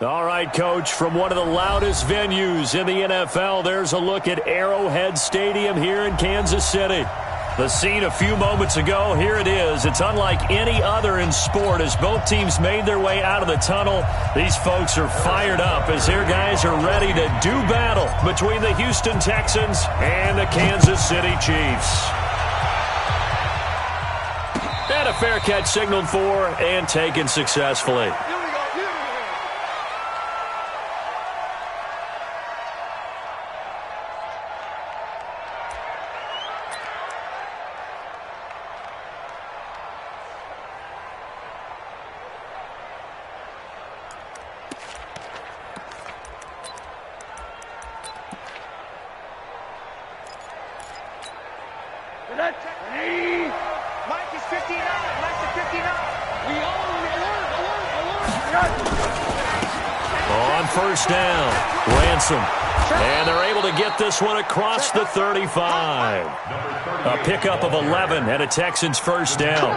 All right, Coach, from one of the loudest venues in the NFL, there's a look at Arrowhead Stadium here in Kansas City. The scene a few moments ago, here it is. It's unlike any other in sport as both teams made their way out of the tunnel. These folks are fired up as their guys are ready to do battle between the Houston Texans and the Kansas City Chiefs. And a fair catch signaled for and taken successfully. On first down, Ransom. And they're able to get this one across the 35. A pickup of 11 and a Texans first down.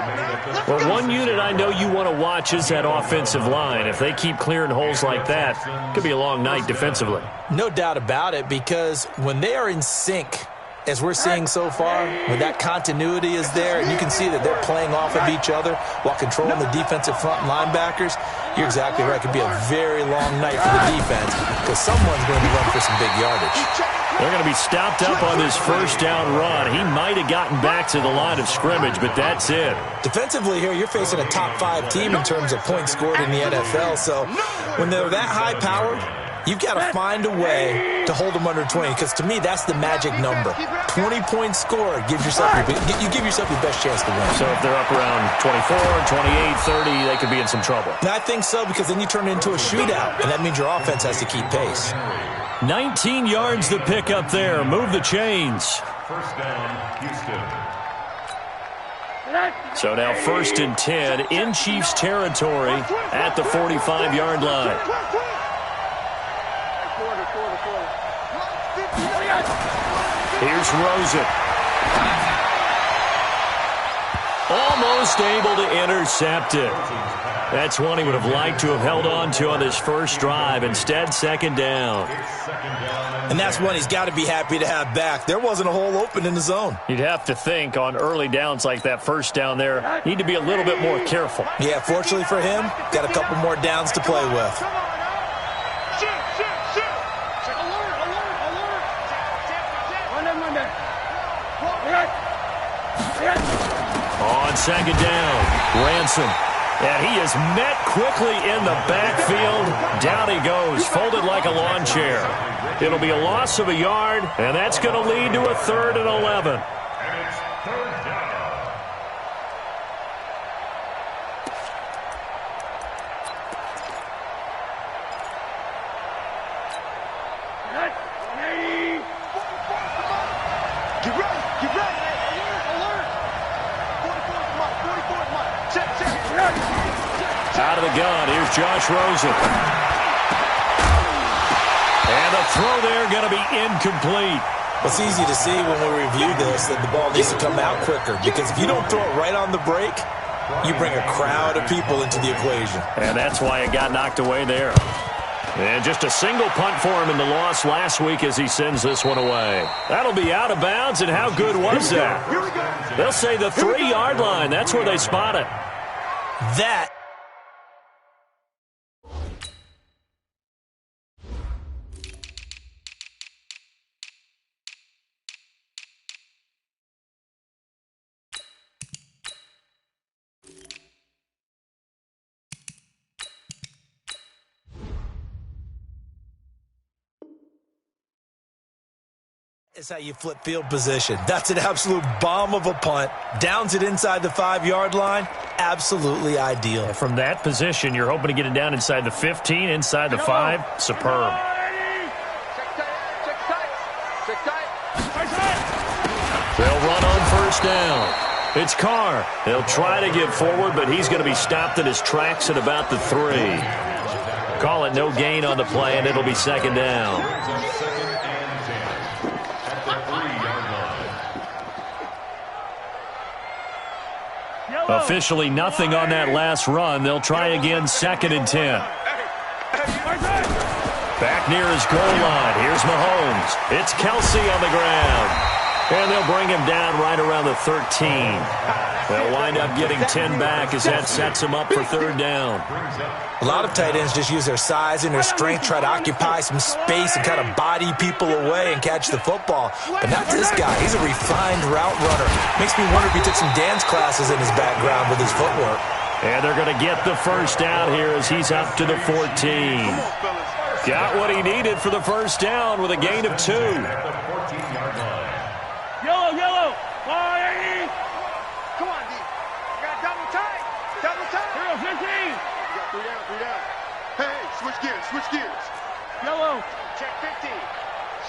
Well, one unit I know you want to watch is that offensive line. If they keep clearing holes like that, it could be a long night defensively. No doubt about it, because when they are in sync, as we're seeing so far, when that continuity is there, and you can see that they're playing off of each other while controlling the defensive front linebackers, you're exactly right. It could be a very long night for the defense because someone's going to run for some big yardage. They're going to be stopped up on this first down run. He might have gotten back to the line of scrimmage, but that's it. Defensively here, you're facing a top-5 team in terms of points scored in the NFL, so when they're that high-powered, you've got to find a way to hold them under 20, because to me, that's the magic number. 20 points scored gives yourself you give yourself your best chance to win. So if they're up around 24, 28, 30, they could be in some trouble. And I think so, because then you turn it into a shootout, and that means your offense has to keep pace. 19 yards to pick up there. Move the chains. First down, Houston. So now 1st and 10 in Chiefs territory at the 45-yard line. Here's Rosen. Almost able to intercept it. That's one he would have liked to have held on to on this first drive. Instead, second down. And that's one he's got to be happy to have back. There wasn't a hole open in the zone. You'd have to think on early downs like that first down there, need to be a little bit more careful. Yeah, fortunately for him, got a couple more downs to play with. On second down, Ransom. And he is met quickly in the backfield. Down he goes, folded like a lawn chair. It'll be a loss of a yard, and that's going to lead to a 3rd and 11. And it's 3rd down. Out of the gun, here's Josh Rosen. And the throw there going to be incomplete. It's easy to see when we review this that the ball needs to come out quicker, because if you don't throw it right on the break, you bring a crowd of people into the equation. And that's why it got knocked away there. And just a single punt for him in the loss last week as he sends this one away. That'll be out of bounds, and how good was that? They'll say the 3-yard line. That's where they spot it. That is how you flip field position. That's an absolute bomb of a punt. Downs it inside the 5-yard line. Absolutely ideal. And from that position, you're hoping to get it down inside the 15, inside the 5. Superb. They'll run on first down. It's Carr. They'll try to get forward, but he's going to be stopped in his tracks at about the 3. Call it no gain on the play, and it'll be second down. Officially nothing on that last run. They'll try again, 2nd and 10. Back near his goal line. Here's Mahomes. It's Kkosso on the ground. And they'll bring him down right around the 13. They'll wind up getting 10 back as that sets him up for third down. A lot of tight ends just use their size and their strength, try to occupy some space and kind of body people away and catch the football. But not this guy. He's a refined route runner. Makes me wonder if he took some dance classes in his background with his footwork. And they're going to get the first down here as he's up to the 14. Got what he needed for the first down with a gain of 2. Yellow, yellow. Come on, D. You got double time. Double time. Hero 15. You got 3 down, 3 down. Hey, switch gears, switch gears. Yellow. Check 15.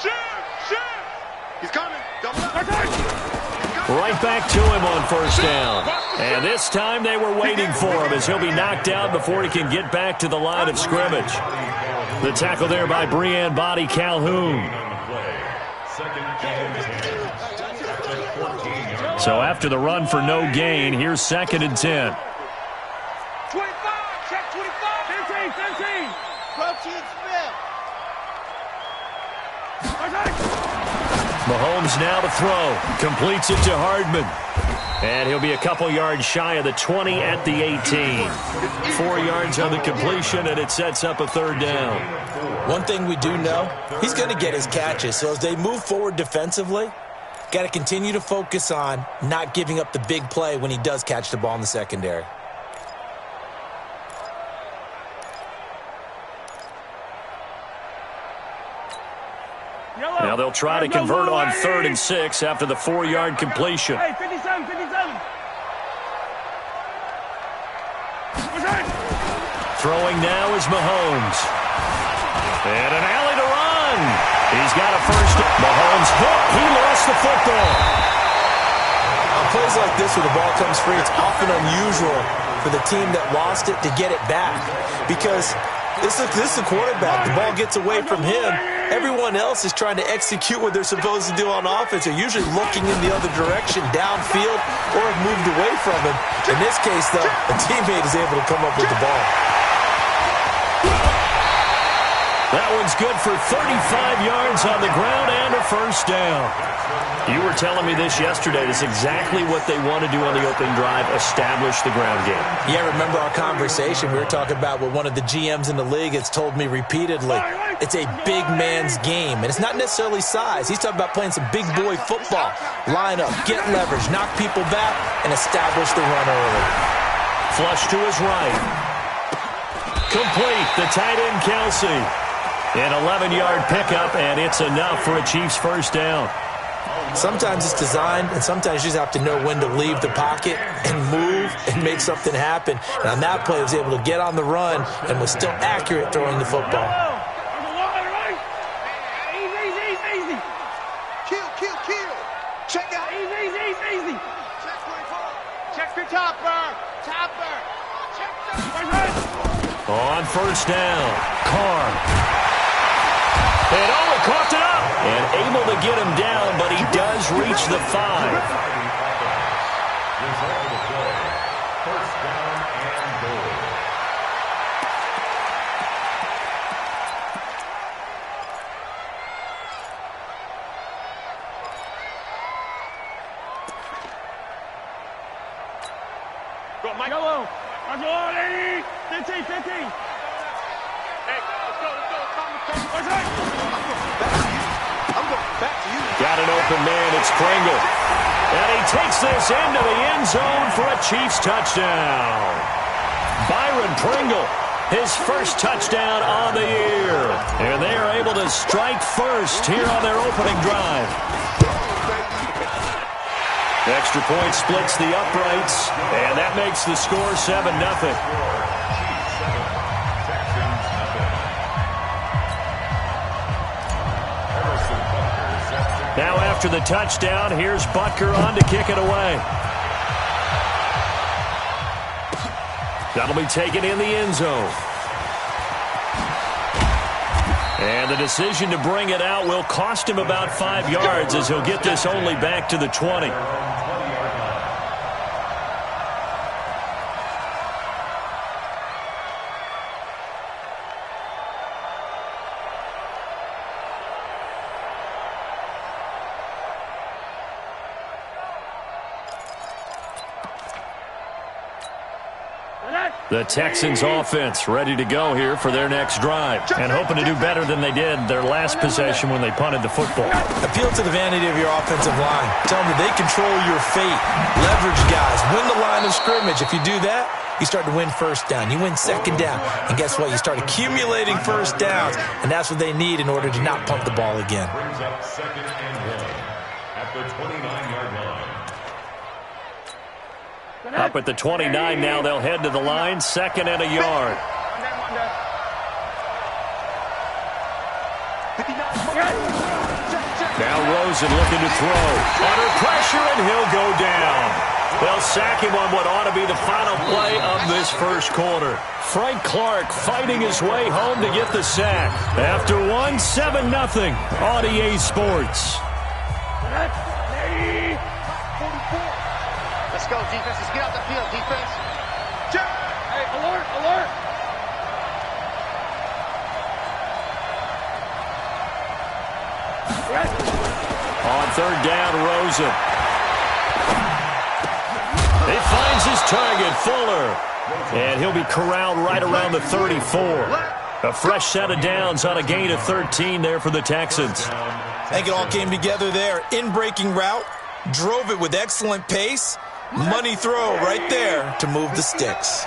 Shoot, shoot. He's coming. Double up. Right back to him on first down. And this time they were waiting for him as he'll be knocked out before he can get back to the line of scrimmage. The tackle there by Breanne Body Calhoun. So after the run for no gain, here's 2nd and 10. 25, check 25. 15, 15. 12 cheats, Mahomes now to throw. Completes it to Hardman. And he'll be a couple yards shy of the 20 at the 18. 4 yards on the completion, and it sets up a third down. One thing we do know, he's going to get his catches. So as they move forward defensively, got to continue to focus on not giving up the big play when he does catch the ball in the secondary. Now they'll try to convert on 3rd and 6 after the 4-yard completion. Hey, 57, 57. Throwing now is Mahomes. And an alley to run. He's got a first. Mahomes hit. He lost the football. On plays like this where the ball comes free, it's often unusual for the team that lost it to get it back. Because this is the quarterback. The ball gets away from him. Everyone else is trying to execute what they're supposed to do on offense. They're usually looking in the other direction, downfield, or have moved away from him. In this case, though, a teammate is able to come up with the ball. That one's good for 35 yards on the ground and a first down. You were telling me this yesterday. This is exactly what they want to do on the opening drive, establish the ground game. Yeah, remember our conversation? We were talking about what one of the GMs in the league has told me repeatedly. It's a big man's game, and it's not necessarily size. He's talking about playing some big boy football. Line up, get leverage, knock people back, and establish the run early. Flush to his right. Complete, the tight end Kkosso. An 11-yard pickup, and it's enough for a Chiefs first down. Sometimes it's designed, and sometimes you just have to know when to leave the pocket and move and make something happen. And on that play, he was able to get on the run and was still accurate throwing the football. Easy. Kill. Check out. Easy. Check 24. Check your topper. Check On first down, Carr. And he coughed it up. And able to get him down, but he does reach the 5. First down and goal. Go, Mike. Yellow. 15. Hey, let's go. I'm going back to you. Got an open man. It's Pringle. And he takes this into the end zone for a Chiefs touchdown. Byron Pringle, his first touchdown on the year. And they are able to strike first here on their opening drive. Extra point splits the uprights, and that makes the score 7-0. Now after the touchdown, here's Butker on to kick it away. That'll be taken in the end zone. And the decision to bring it out will cost him about 5 yards as he'll get this only back to the 20. The Texans offense ready to go here for their next drive and hoping to do better than they did their last possession when they punted the football. Appeal to the vanity of your offensive line. Tell them that they control your fate. Leverage guys. Win the line of scrimmage. If you do that, you start to win first down. You win second down. And guess what? You start accumulating first downs. And that's what they need in order to not punt the ball again. Brings up 2nd and 1 at the 29-yard line. Up at the 29 now, they'll head to the line, 2nd and a yard. Now Rosen looking to throw. Under pressure, and he'll go down. They'll sack him on what ought to be the final play of this first quarter. Frank Clark fighting his way home to get the sack. After 7-0 on EA Sports. Let's go, defense. Let's get out the field, defense. Check. Hey, alert, alert. On 3rd down, Rosen. He finds his target, Fuller. And he'll be corralled right around the 34. A fresh set of downs on a gain of 13 there for the Texans. I think it all came together there. In-breaking route. Drove it with excellent pace. Money throw right there to move the sticks.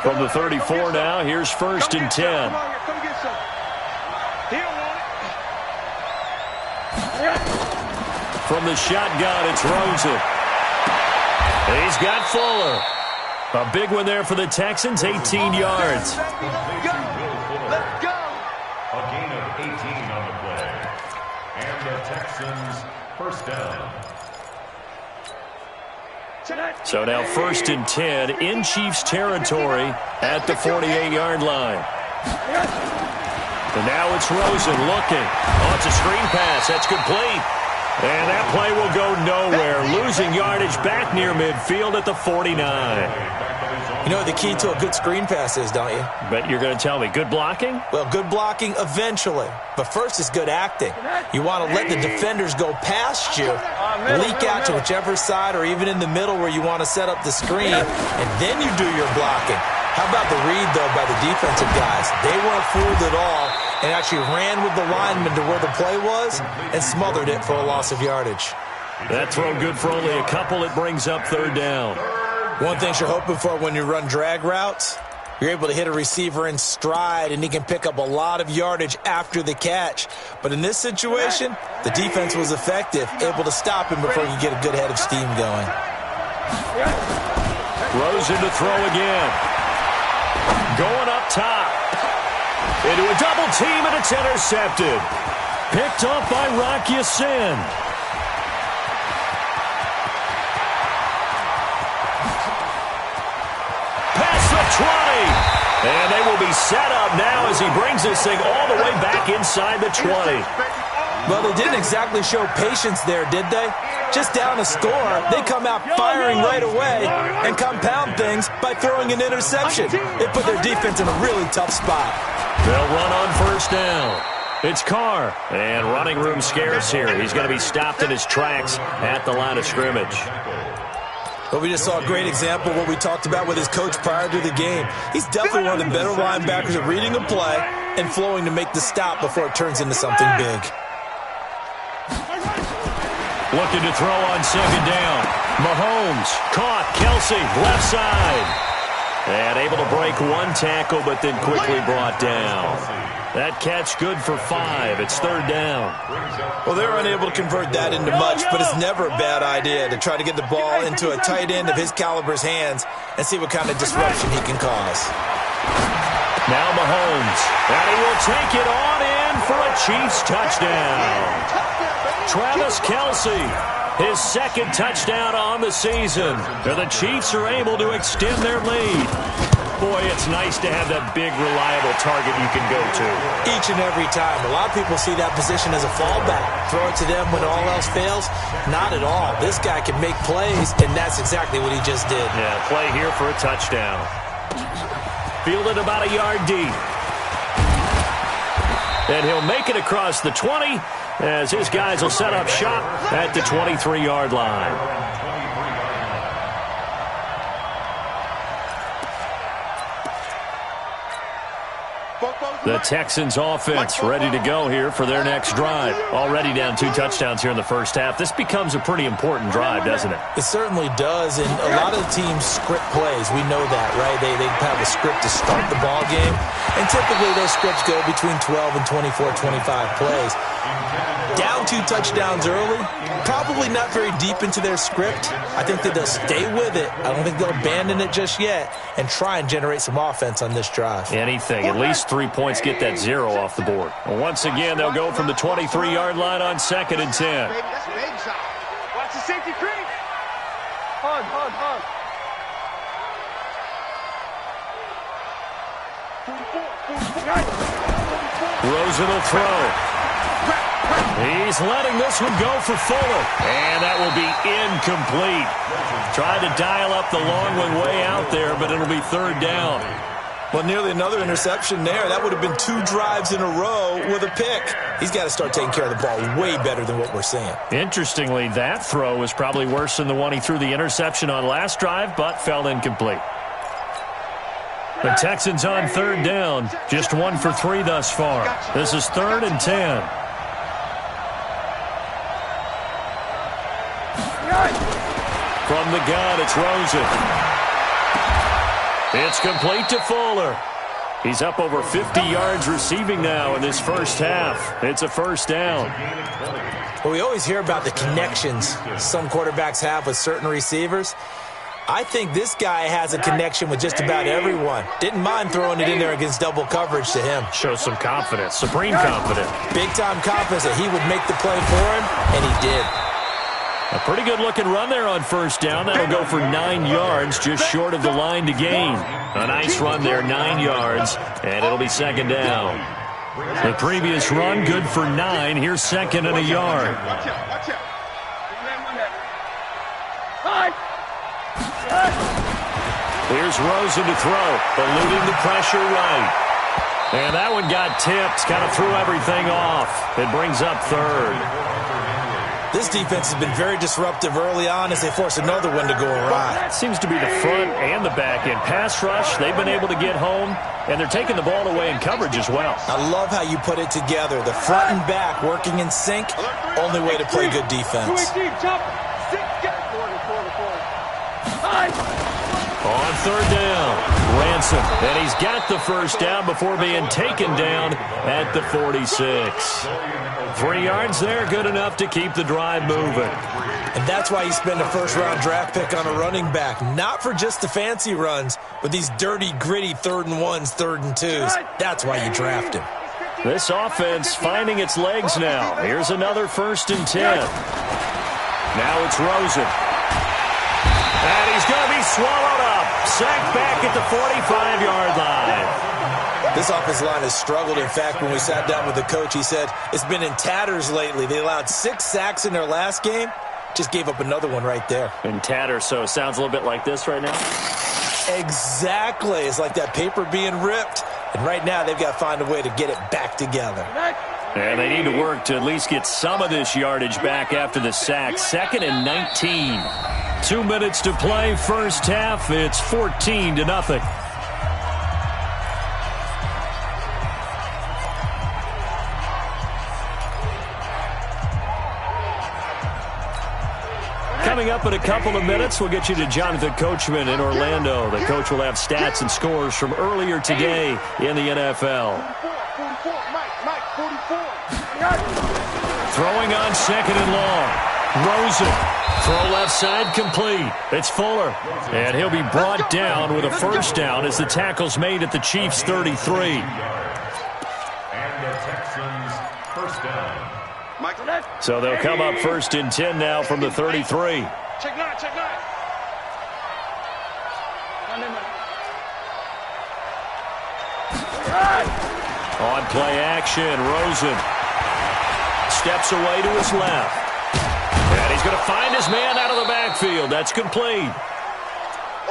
From the 34 now, here's 1st and 10. Come get some. He don't want it. From the shotgun, it's Rosen. He's got Fuller. A big one there for the Texans, 18 yards. Let's go. A gain of 18 on the play. And the Texans first down. So now 1st and 10 in Chiefs territory at the 48-yard line. And now it's Rosen looking. Oh, it's a screen pass. That's complete. And that play will go nowhere. Losing yardage back near midfield at the 49. You know what the key to a good screen pass is, don't you? But you're going to tell me, good blocking? Well, good blocking eventually. But first is good acting. You want to let the defenders go past you, leak out to whichever side or even in the middle where you want to set up the screen, and then you do your blocking. How about the read, though, by the defensive guys? They weren't fooled at all and actually ran with the lineman to where the play was and smothered it for a loss of yardage. That throw good for only a couple. It brings up 3rd down. One thing you're hoping for when you run drag routes, you're able to hit a receiver in stride, and he can pick up a lot of yardage after the catch. But in this situation, the defense was effective, able to stop him before you get a good head of steam going. Rosen to throw again. Going up top. Into a double team, and it's intercepted. Picked off by Rock Ya-Sin. Past the 20. And they will be set up now as he brings this thing all the way back inside the 20. Well, they didn't exactly show patience there, did they? Just down a score, they come out firing right away and compound things by throwing an interception. It put their defense in a really tough spot. They'll run on 1st down. It's Carr, and running room scarce here. He's going to be stopped in his tracks at the line of scrimmage. Well, we just saw a great example of what we talked about with his coach prior to the game. He's definitely one of the better linebackers at reading a play and flowing to make the stop before it turns into something big. Looking to throw on 2nd down. Mahomes caught. Kelsey, left side. And able to break one tackle, but then quickly brought down. That catch good for 5. It's 3rd down. Well, they were unable to convert that into much, but it's never a bad idea to try to get the ball into a tight end of his caliber's hands and see what kind of disruption he can cause. Now Mahomes, and he will take it on in for a Chiefs touchdown. Travis Kelsey, his 2nd touchdown on the season. And the Chiefs are able to extend their lead. Boy, it's nice to have that big, reliable target you can go to. Each and every time. A lot of people see that position as a fallback. Throw it to them when all else fails. Not at all. This guy can make plays, and that's exactly what he just did. Yeah, play here for a touchdown. Fielded about a yard deep. And he'll make it across the 20 as his guys will set up shop at the 23-yard line. The Texans offense ready to go here for their next drive. Already down 2 touchdowns here in the first half. This becomes a pretty important drive, doesn't it? It certainly does, and a lot of the teams script plays. We know that, right? They have a script to start the ball game, and typically those scripts go between 12 and 24, 25 plays. Down 2 touchdowns early, probably not very deep into their script. I think that they'll stay with it. I don't think they'll abandon it just yet and try and generate some offense on this drive. Anything. At least 3 points get that 0 off the board. Well, once again, they'll go from the 23-yard line on 2nd and 10. That's a baby shot. Watch the safety creep. Hug. Rosen will throw. He's letting this one go for Fuller. And that will be incomplete. Tried to dial up the long one way out there, but it'll be 3rd down. Well, nearly another interception there. That would have been 2 drives in a row with a pick. He's got to start taking care of the ball way better than what we're seeing. Interestingly, that throw was probably worse than the one he threw the interception on last drive, but fell incomplete. The Texans on 3rd down. Just 1 for 3 thus far. This is 3rd and 10. From the gun, it's Rosen. It's complete to Fuller. He's up over 50 yards receiving now in this first half. It's a 1st down. Well, we always hear about the connections some quarterbacks have with certain receivers. I think this guy has a connection with just about everyone. Didn't mind throwing it in there against double coverage to him. Shows some confidence, supreme confidence. Big-time confidence that he would make the play for him, and he did. A pretty good-looking run there on 1st down. That'll go for 9 yards, just short of the line to gain. A nice run there, 9 yards, and it'll be 2nd down. The previous run, good for 9. Here's 2nd and a yard. Watch out. Here's Rosen to throw, eluding the pressure right. And that one got tipped, kind of threw everything off. It brings up 3rd. This defense has been very disruptive early on as they force another one to go awry. That seems to be the front and the back end. Pass rush, they've been able to get home, and they're taking the ball away in coverage as well. I love how you put it together. The front and back working in sync, only way to play good defense. On 3rd down, Ransom, and he's got the 1st down before being taken down at the 46. 3 yards there, good enough to keep the drive moving. And that's why you spend a 1st-round draft pick on a running back. Not for just the fancy runs, but these dirty, gritty 3rd and 1s, 3rd and 2s. That's why you draft him. This offense finding its legs now. Here's another 1st and 10. Now it's Rosen. And he's going to be swallowed up. Sacked back at the 45-yard line. This offensive line has struggled. In fact, when we sat down with the coach, he said it's been in tatters lately. They allowed 6 sacks in their last game. Just gave up another one right there. In tatters, so it sounds a little bit like this right now? Exactly. It's like that paper being ripped. And right now, they've got to find a way to get it back together. And they need to work to at least get some of this yardage back after the sack. 2nd and 19. 2 minutes to play, first half. It's 14-0. Coming up in a couple of minutes, we'll get you to Jonathan Coachman in Orlando. The coach will have stats and scores from earlier today in the NFL. 44, Mike, 44. Throwing on 2nd and long. Rosen. Throw left side complete. It's Fuller. And he'll be brought down with a 1st down as the tackle's made at the Chiefs' 33. And the Texans' 1st down. So they'll come up 1st and 10 now from the 33. Check nine. On play action, Rosen steps away to his left. And he's going to find his man out of the backfield. That's complete.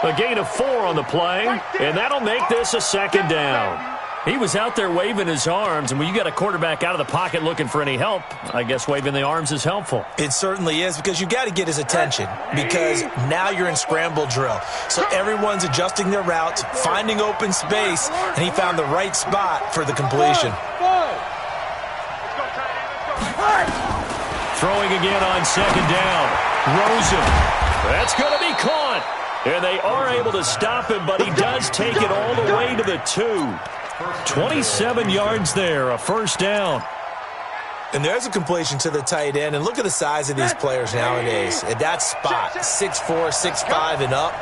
A gain of 4 on the play, and that'll make this a 2nd down. He was out there waving his arms, and when you got a quarterback out of the pocket looking for any help, I guess waving the arms is helpful. It certainly is, because you got to get his attention, because now you're in scramble drill. So everyone's adjusting their routes, finding open space, and he found the right spot for the completion. Throwing again on second down. Rosen. That's going to be caught. And they are able to stop him, but he does take it all the way to the 2. 27 yards there, a first down. And there's a completion to the tight end. And look at the size of these players nowadays. At that spot, 6'4", 6'5", and up.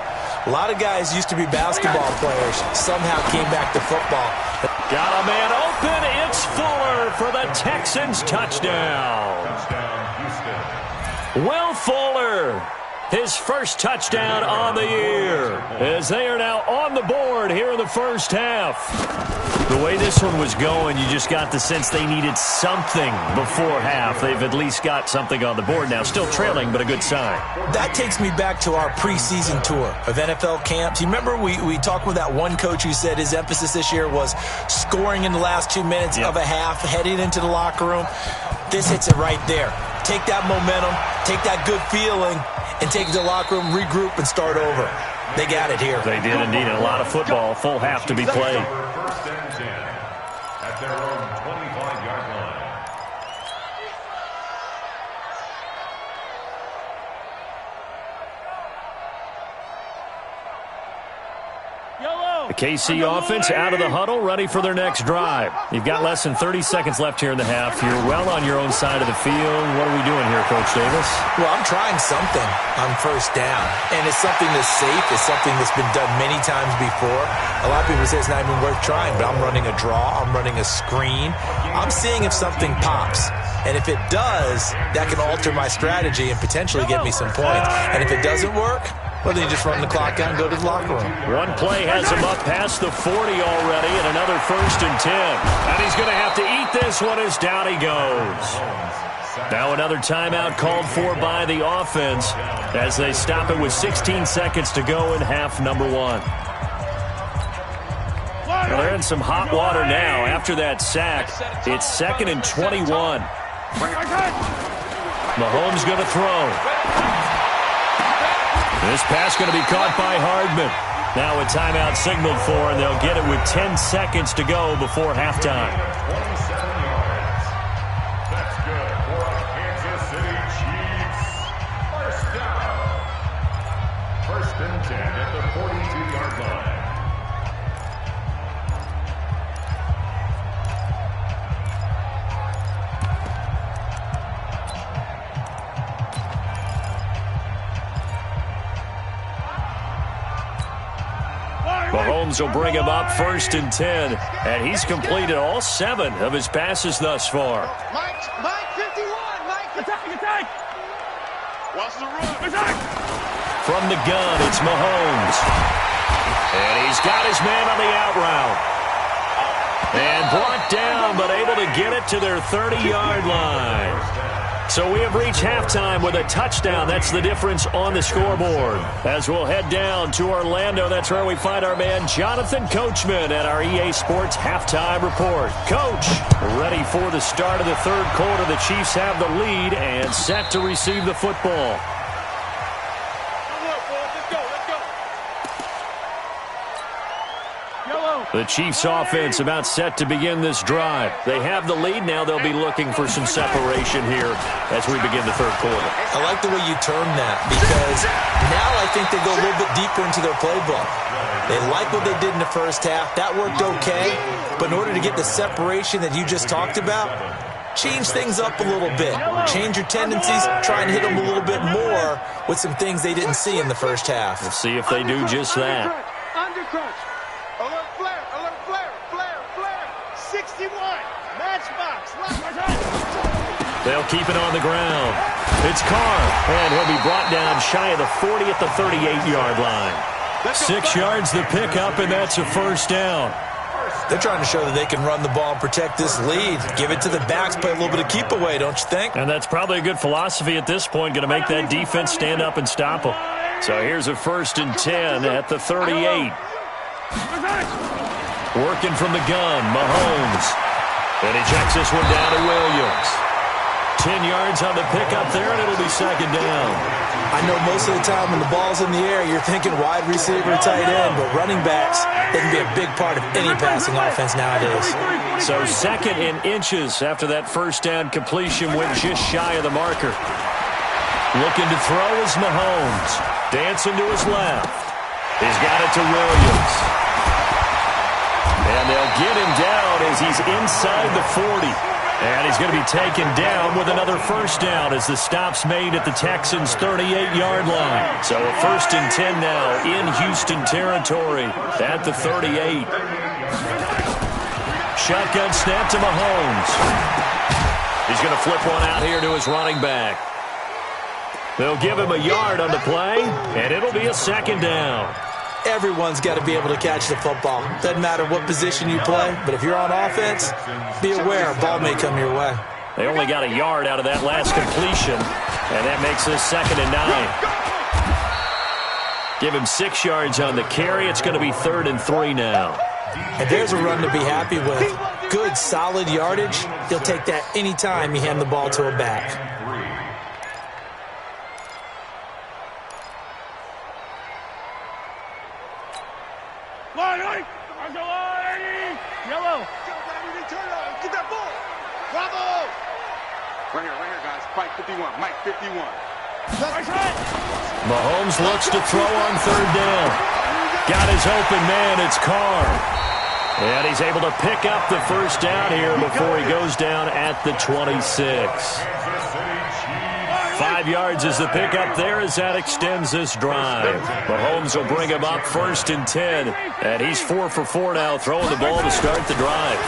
A lot of guys used to be basketball players. Somehow came back to football. Got a man open. It's Fuller for the Texans touchdown. Will Fuller, his first touchdown on the year, as they are now on the board here in the first half. The way this one was going, you just got the sense they needed something before half. They've at least got something on the board now. Still trailing, but a good sign. That takes me back to our preseason tour of NFL camps. You remember we talked with that one coach who said his emphasis this year was scoring in the last 2 minutes of a half, heading into the locker room. This hits it right there. Take that momentum, take that good feeling, and take it to the locker room, regroup, and start over. They got it here. They did indeed. A lot of football, full half to be played. First and 10 at their own 25-yard line. The KC offense out of the huddle, ready for their next drive. You've got less than 30 seconds left here in the half. You're well on your own side of the field. What are we doing here, Coach Davis? Well, I'm trying something on first down, and it's something that's safe. It's something that's been done many times before. A lot of people say it's not even worth trying, but I'm running a draw. I'm running a screen. I'm seeing if something pops. And if it does, that can alter my strategy and potentially get me some points. And if it doesn't work, well, then you just run the clock out and go to the locker room. One play has him up past the 40 already, and another first and 10. And he's going to have to eat this one as down he goes. Now another timeout called for by the offense as they stop it with 16 seconds to go in half number 1. Well, they're in some hot water now. After that sack, it's 2nd and 21. Mahomes going to throw. This pass going to be caught by Hardman. Now a timeout signaled for, and they'll get it with 10 seconds to go before halftime. 27 yards. That's good for a Kansas City Chiefs. First down. First and 10 at the 42-yard line. Mahomes will bring him up 1st and 10, and he's completed all 7 of his passes thus far. Mike 51, Mike. Attack. Watch the run. Attack. From the gun, it's Mahomes. And he's got his man on the out route. And brought down, but able to get it to their 30-yard line. So we have reached halftime with a touchdown. That's the difference on the scoreboard. As we'll head down to Orlando, that's where we find our man Jonathan Coachman at our EA Sports Halftime Report. Coach, ready for the start of the third quarter. The Chiefs have the lead and set to receive the football. The Chiefs offense about set to begin this drive. They have the lead. Now they'll be looking for some separation here as we begin the third quarter. I like the way you term that, because now I think they go a little bit deeper into their playbook. They like what they did in the first half. That worked okay. But in order to get the separation that you just talked about, change things up a little bit. Change your tendencies. Try and hit them a little bit more with some things they didn't see in the first half. We'll see if they do just that. Undercrunch. Alert flare. 61. Matchbox. They'll keep it on the ground. It's Carr, and he'll be brought down shy of the 40 at the 38-yard line. 6 yards the pickup, and that's a first down. They're trying to show that they can run the ball and protect this lead. Give it to the backs, play a little bit of keep away, don't you think? And that's probably a good philosophy at this point, going to make that defense stand up and stop them. So here's a 1st and 10 at the 38. Working from the gun, Mahomes. And he checks this one down to Williams. 10 yards on the pickup there, and it'll be second down. I know most of the time when the ball's in the air, you're thinking wide receiver, tight end, but running backs, they can be a big part of any passing offense nowadays. So second in inches after that first down completion went just shy of the marker. Looking to throw is Mahomes. Dancing to his left. He's got it to Williams. And they'll get him down as he's inside the 40. And he's going to be taken down with another first down as the stop's made at the Texans' 38-yard line. So a 1st and 10 now in Houston territory at the 38. Shotgun snap to Mahomes. He's going to flip one out here to his running back. They'll give him a yard on the play, and it'll be a second down. Everyone's got to be able to catch the football. Doesn't matter what position you play, but if you're on offense, be aware a ball may come your way. They only got a yard out of that last completion, and that makes this 2nd and 9. Give him 6 yards on the carry. It's going to be 3rd and 3 now. And there's a run to be happy with. Good, solid yardage. He'll take that anytime you hand the ball to a back. Yellow. Get that ball. Bravo. Right here, guys. Mike 51. Mike 51. Mahomes looks to throw on 3rd down. Got his open man. It's Carr. And he's able to pick up the first down here before he goes down at the 26. 5 yards is the pickup there as that extends this drive. Mahomes will bring him up 1st and 10. And he's 4 for 4 now, throwing the ball to start the drive.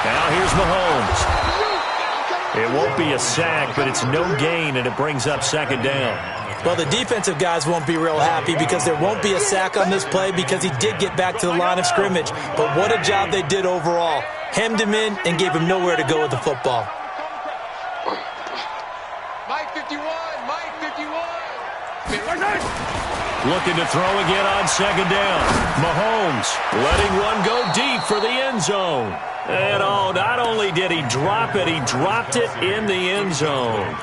Now here's Mahomes. It won't be a sack, but it's no gain, and it brings up 2nd down. Well, the defensive guys won't be real happy because there won't be a sack on this play because he did get back to the line of scrimmage. But what a job they did overall. Hemmed him in and gave him nowhere to go with the football. Mike 51. Mike 51. Looking to throw again on 2nd down. Mahomes letting one go deep for the end zone. And oh, not only did he drop it, he dropped it in the end zone.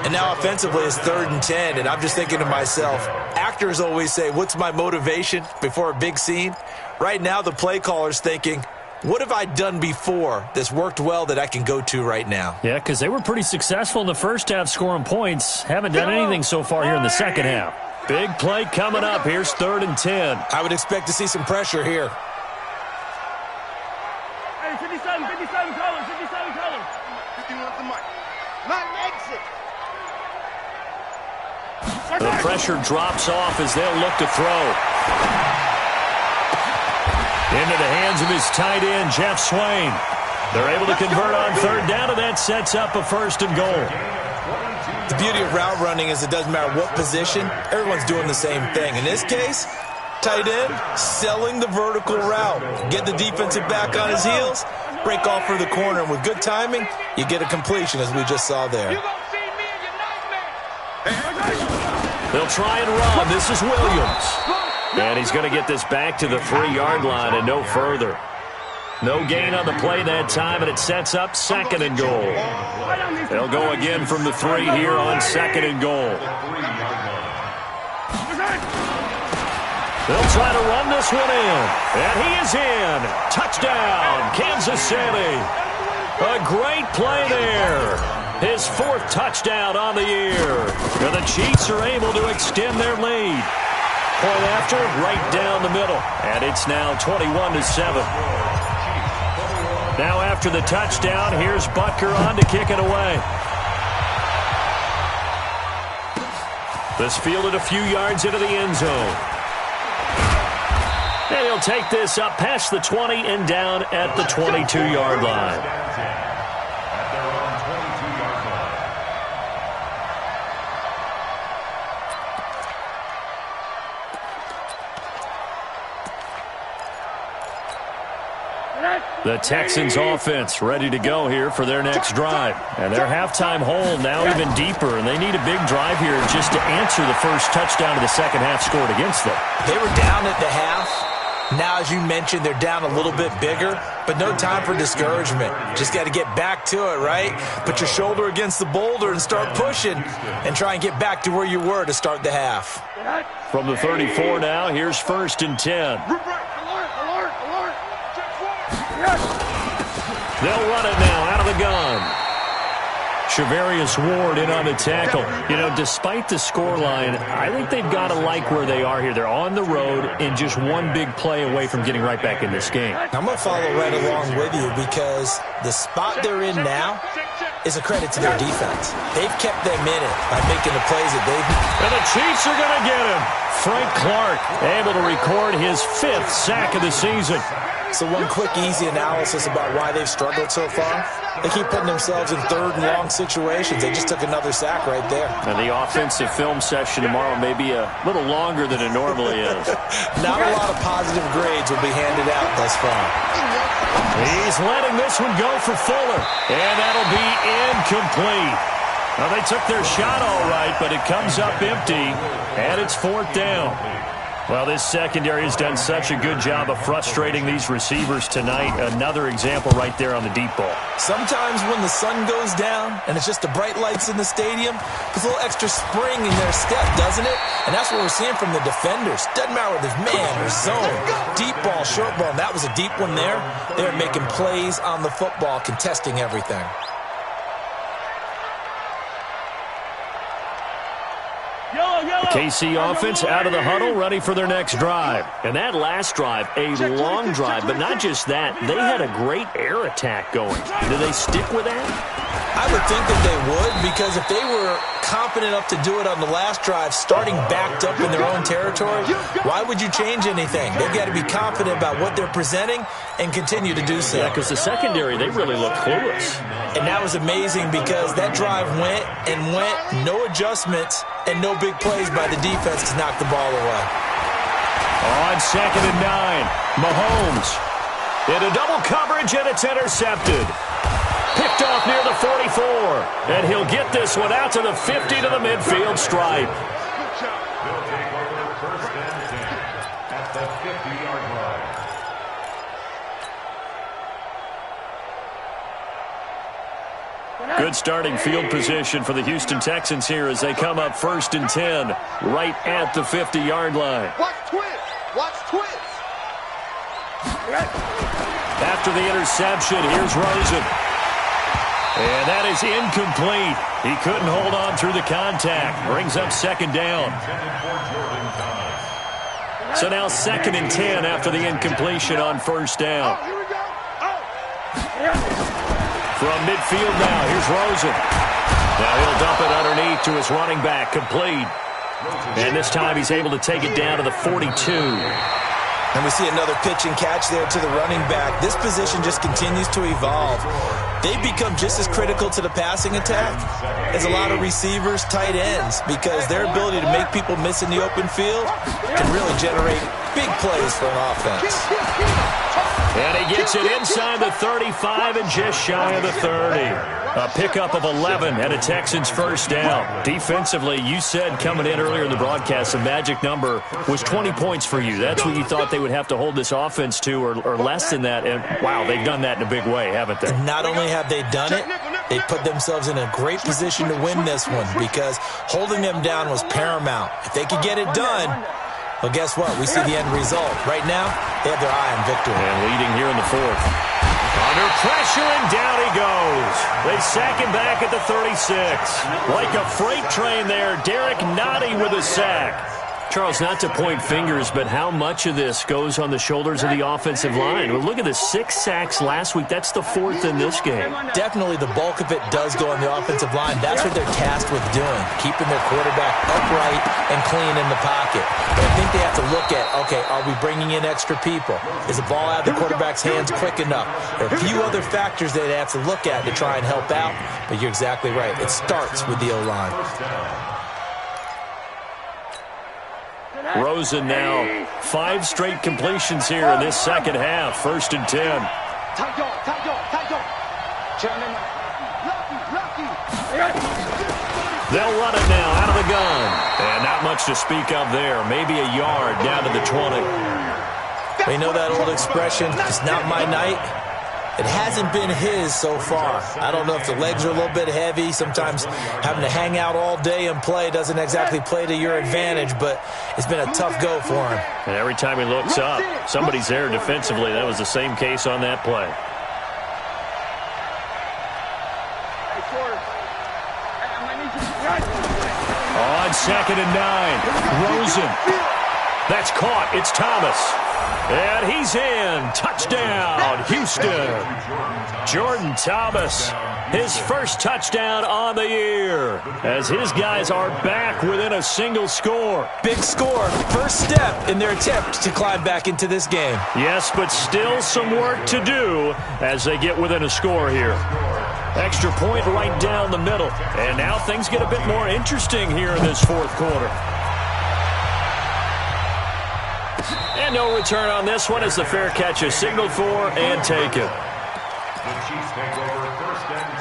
And now offensively it's 3rd and 10, and I'm just thinking to myself, actors always say, what's my motivation before a big scene? Right now the play caller's thinking, what have I done before that's worked well that I can go to right now? Yeah, because they were pretty successful in the first half scoring points. Haven't done anything so far here in the second half. Big play coming up. Here's 3rd and 10. I would expect to see some pressure here. Hey, 57 colors. 51 to Mike. Not exit. The pressure drops off as they'll look to throw. Into the hands of his tight end, Jeff Swain. They're able to convert on 3rd down, and that sets up a 1st and goal. The beauty of route running is it doesn't matter what position, everyone's doing the same thing. In this case, tight end, selling the vertical route. Get the defensive back on his heels, break off for the corner, and with good timing, you get a completion as we just saw there. They'll try and run. This is Williams. And he's going to get this back to the 3-yard line and no further. No gain on the play that time, and it sets up 2nd and goal. They'll go again from the 3 here on 2nd and goal. They'll try to run this one in. And he is in. Touchdown, Kansas City. A great play there. His 4th touchdown on the year. And the Chiefs are able to extend their lead. Point after, right down the middle. And it's now 21-7. Now after the touchdown, here's Butker on to kick it away. This fielded a few yards into the end zone. And he'll take this up past the 20 and down at the 22-yard line. The Texans offense ready to go here for their next drive. And their halftime hole now even deeper, and they need a big drive here just to answer the first touchdown of the second half scored against them. They were down at the half, Now, as you mentioned, they're down a little bit bigger, but no time for discouragement. Just got to get back to it, right? Put your shoulder against the boulder and start pushing and try and get back to where you were to start the half. From the 34 now, here's 1st and 10. They'll run it now out of the gun. Shavarius Ward in on the tackle. You know, despite the scoreline, I think they've got to like where they are here. They're on the road and just one big play away from getting right back in this game. I'm going to follow right along with you because the spot they're in now is a credit to their defense. They've kept them in it by making the plays that they've made. And the Chiefs are going to get him. Frank Clark able to record his 5th sack of the season. So one quick, easy analysis about why they've struggled so far. They keep putting themselves in 3rd and long situations. They just took another sack right there. And the offensive film session tomorrow may be a little longer than it normally is. Not a lot of positive grades will be handed out thus far. He's letting this one go for Fuller. And that'll be incomplete. Well, they took their shot all right, but it comes up empty, and it's 4th down. Well, this secondary has done such a good job of frustrating these receivers tonight. Another example right there on the deep ball. Sometimes when the sun goes down and it's just the bright lights in the stadium, there's a little extra spring in their step, doesn't it? And that's what we're seeing from the defenders. Doesn't matter whether it's man or zone, deep ball, short ball. And that was a deep one there. They're making plays on the football, contesting everything. The KC offense out of the huddle, ready for their next drive. And that last drive, a long drive, but not just that. They had a great air attack going. Do they stick with that? I would think that they would, because if they were confident enough to do it on the last drive, starting backed up in their own territory, why would you change anything? They've got to be confident about what they're presenting and continue to do so. Yeah, because the secondary, they really look clueless. And that was amazing because that drive went and went, no adjustments, and no big plays by the defense to knock the ball away. On 2nd and 9, Mahomes into double coverage, and it's intercepted. Picked off near the 44, and he'll get this one out to the 50 to the midfield stripe. They'll take over 1st and 10 at the 50-yard line. Good starting field position for the Houston Texans here as they come up 1st and 10, right at the 50-yard line. Watch twist. Watch twist. After the interception, here's Rosen. And that is incomplete. He couldn't hold on through the contact. Brings up 2nd down. So now 2nd and 10 after the incompletion on 1st down. From midfield now, here's Rosen. Now he'll dump it underneath to his running back, complete. And this time he's able to take it down to the 42. And we see another pitch and catch there to the running back. This position just continues to evolve. They become just as critical to the passing attack as a lot of receivers, tight ends, because their ability to make people miss in the open field can really generate big plays for an offense. And he gets it inside the 35 and just shy of the 30. A pickup of 11 and a Texans 1st down. Defensively, you said coming in earlier in the broadcast, the magic number was 20 points for you. That's what you thought they would have to hold this offense to, or less than that. And, wow, they've done that in a big way, haven't they? Not only have they done it, they put themselves in a great position to win this one because holding them down was paramount. If they could get it done, well, guess what? We see the end result. Right now, they have their eye on victory. And leading here in the 4th. Under pressure, and down he goes. They sack him back at the 36. Like a freight train there, Derek Nottie with a sack. Charles, not to point fingers, but how much of this goes on the shoulders of the offensive line? Well, look at the 6 sacks last week. That's the 4th in this game. Definitely the bulk of it does go on the offensive line. That's what they're tasked with doing, keeping their quarterback upright and clean in the pocket. But I think they have to look at, okay, are we bringing in extra people? Is the ball out of the quarterback's hands quick enough? There are a few other factors they have to look at to try and help out, but you're exactly right. It starts with the O-line. Rosen now 5 straight completions here in this 2nd half. 1st and 10. They'll run it now out of the gun. And not much to speak of there. Maybe a yard down to the 20. We know that old expression, it's not my night. It hasn't been his so far. I don't know if the legs are a little bit heavy. Sometimes having to hang out all day and play doesn't exactly play to your advantage, but it's been a tough go for him. And every time he looks up, somebody's there defensively. That was the same case on that play. On 2nd and 9, Rosen. That's caught. It's Thomas. And he's in. Touchdown, Houston. Jordan Thomas, his first touchdown on the year, as his guys are back within a single score. Big score. First step in their attempt to climb back into this game. Yes, but still some work to do as they get within a score here. Extra point right down the middle. And now things get a bit more interesting here in this fourth quarter. And no return on this one as the fair catch is signaled for and taken. The Chiefs take over 1st and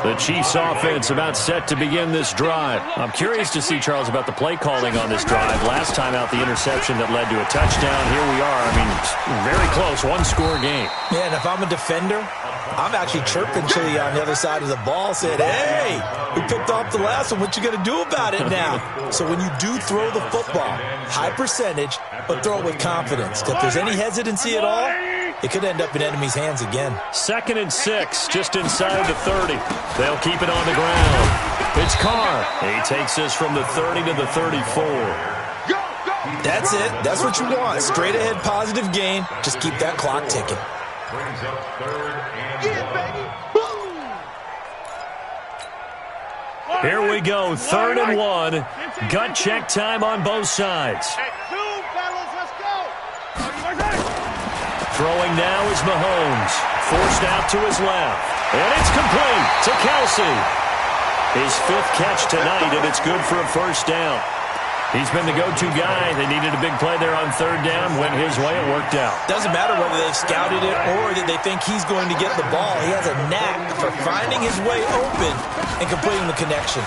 10. The Chiefs offense about set to begin this drive. I'm curious to see, Charles, about the play calling on this drive. Last time out, the interception that led to a touchdown. Here we are. I mean, very close, one-score game. Yeah, and if I'm a defender, I'm actually chirping Chili on the other side of the ball, saying, hey, we picked off the last one. What you going to do about it now? So when you do throw the football, high percentage, but throw it with confidence. If there's any hesitancy at all, it could end up in enemy's hands again. 2nd and 6, just inside the 30. They'll keep it on the ground. It's Carr. He takes this from the 30 to the 34. That's it. That's what you want. Straight ahead positive gain. Just keep that clock ticking. Brings up 3rd and 1. Here we go, 3rd and 1. Gut check time on both sides. Throwing now is Mahomes. Forced out to his left. And it's complete to Kkosso. His 5th catch tonight, and it's good for a first down. He's been the go-to guy. They needed a big play there on 3rd down. Went his way. It worked out. Doesn't matter whether they've scouted it or that they think he's going to get the ball. He has a knack for finding his way open and completing the connection.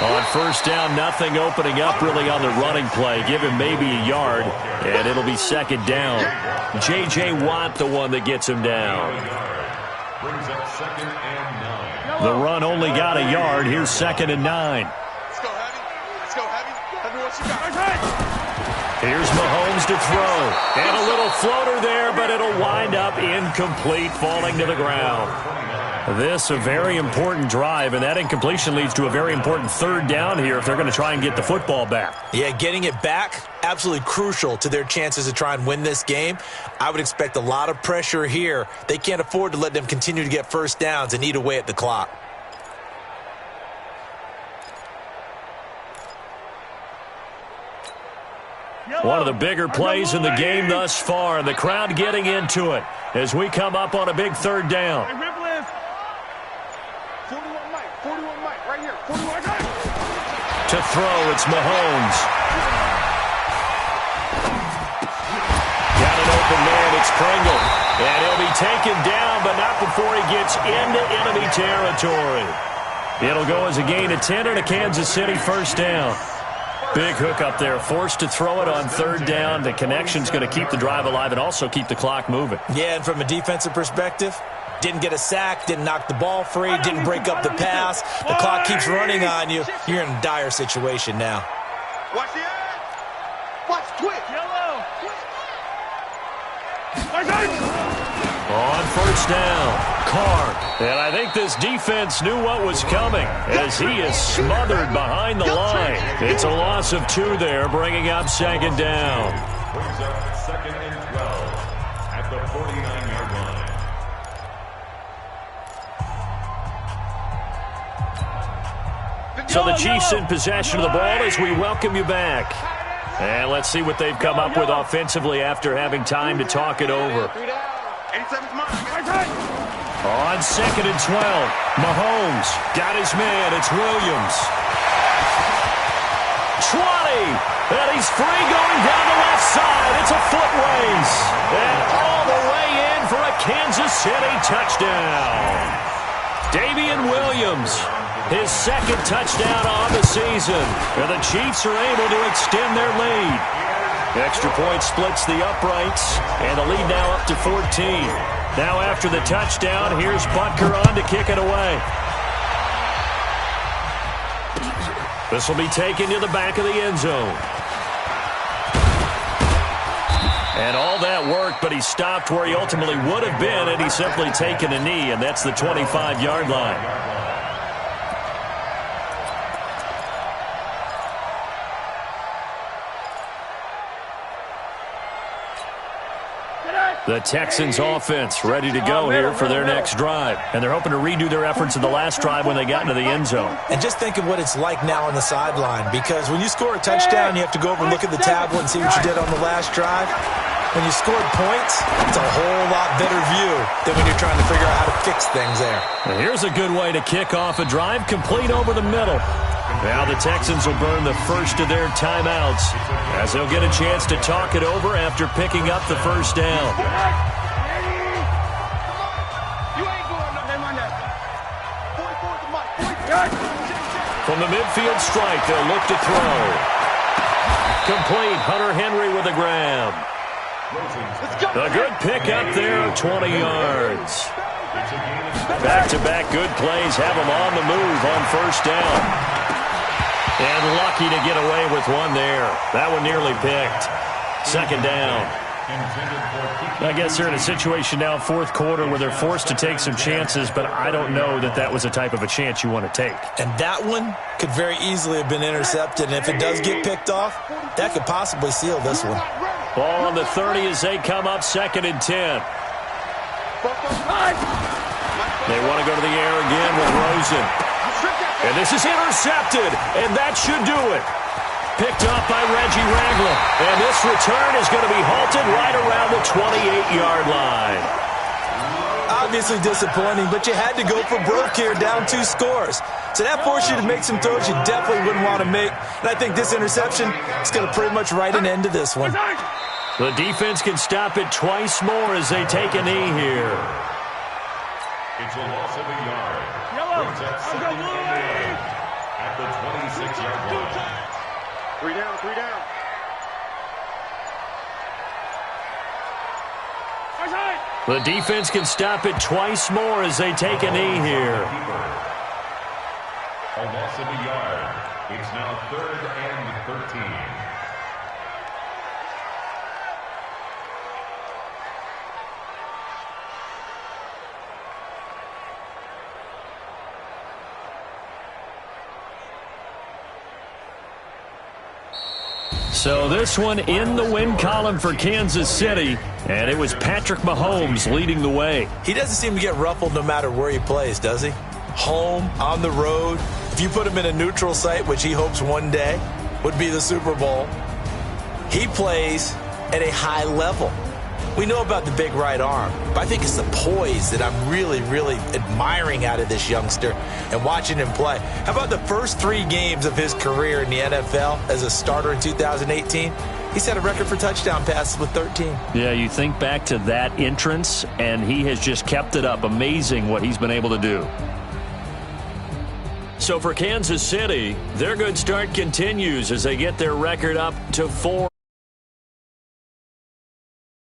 On 1st down, nothing opening up really on the running play. Give him maybe a yard, and it'll be 2nd down. J.J. Watt, the one that gets him down. Brings up 2nd and 9. The run only got a yard. Here's 2nd and 9. Here's Mahomes to throw. And a little floater there, but it'll wind up incomplete, falling to the ground. This a very important drive, and that incompletion leads to a very important 3rd down here if they're going to try and get the football back. Yeah, getting it back, absolutely crucial to their chances to try and win this game. I would expect a lot of pressure here. They can't afford to let them continue to get first downs and eat away at the clock. One of the bigger plays in the game thus far, and the crowd getting into it as we come up on a big 3rd down. 41 Mike, right here. 41 Mike. To throw, it's Mahomes. Got an open man, it's Pringle. And he'll be taken down, but not before he gets into enemy territory. It'll go as a gain of 10 and a Kansas City first down. Big hook up there, forced to throw it on 3rd down. The connection's going to keep the drive alive and also keep the clock moving. Yeah, and from a defensive perspective, didn't get a sack, didn't knock the ball free, didn't break up the pass. The clock keeps running on you. You're in a dire situation now. Watch the eye. Watch twitch. Yellow. On 1st down, Carr. And I think this defense knew what was coming as he is smothered behind the line. It's a loss of 2 there, bringing up 2nd down. Brings up 2nd and 12 at the 49-yard line. So the Chiefs in possession of the ball as we welcome you back. And let's see what they've come up with offensively after having time to talk it over. 87's mine. On 2nd and 12, Mahomes got his man. It's Williams. 20, and he's free going down the left side. It's a foot race. And all the way in for a Kansas City touchdown. Damian Williams, his 2nd touchdown on the season. And the Chiefs are able to extend their lead. Extra point splits the uprights, and the lead now up to 14. Now after the touchdown, here's Butker on to kick it away. This will be taken to the back of the end zone. And all that work, but he stopped where he ultimately would have been, and he's simply taken a knee, and that's the 25-yard line. The Texans offense ready to go here for their next drive. And they're hoping to redo their efforts in the last drive when they got into the end zone. And just think of what it's like now on the sideline, because when you score a touchdown, you have to go over and look at the tablet and see what you did on the last drive. When you scored points, it's a whole lot better view than when you're trying to figure out how to fix things there. And here's a good way to kick off a drive, complete over the middle. Now the Texans will burn the first of their timeouts as they'll get a chance to talk it over after picking up the first down. From the midfield stripe, they'll look to throw. Complete, Hunter Henry with a grab. A good pick up there of 20 yards. Back-to-back good plays have them on the move on first down. And lucky to get away with one there. That one nearly picked. Second down. I guess they're in a situation now, fourth quarter, where they're forced to take some chances, but I don't know that that was the type of a chance you want to take. And that one could very easily have been intercepted, and if it does get picked off, that could possibly seal this one. Ball on the 30 as they come up, 2nd and 10. They want to go to the air again with Rosen. And this is intercepted, and that should do it. Picked up by Reggie Ragland. And this return is going to be halted right around the 28-yard line. Obviously disappointing, but you had to go for broke here, down 2 scores. So that forced you to make some throws you definitely wouldn't want to make. And I think this interception is going to pretty much write an end to this one. The defense can stop it twice more as they take a knee here. It's a loss of a yard. Brings up 2nd and 8 at the 26-yard line. 3 down, 3 down. The defense can stop it twice more as they take a knee here. A loss of a yard. It's now 3rd and 13. So this one in the win column for Kansas City, and it was Patrick Mahomes leading the way. He doesn't seem to get ruffled no matter where he plays, does he? Home, on the road. If you put him in a neutral site, which he hopes one day would be the Super Bowl, he plays at a high level. We know about the big right arm, but I think it's the poise that I'm really, really admiring out of this youngster and watching him play. How about the first 3 games of his career in the NFL as a starter in 2018? He set a record for touchdown passes with 13. Yeah, you think back to that entrance, and he has just kept it up. Amazing what he's been able to do. So for Kansas City, their good start continues as they get their record up to 4.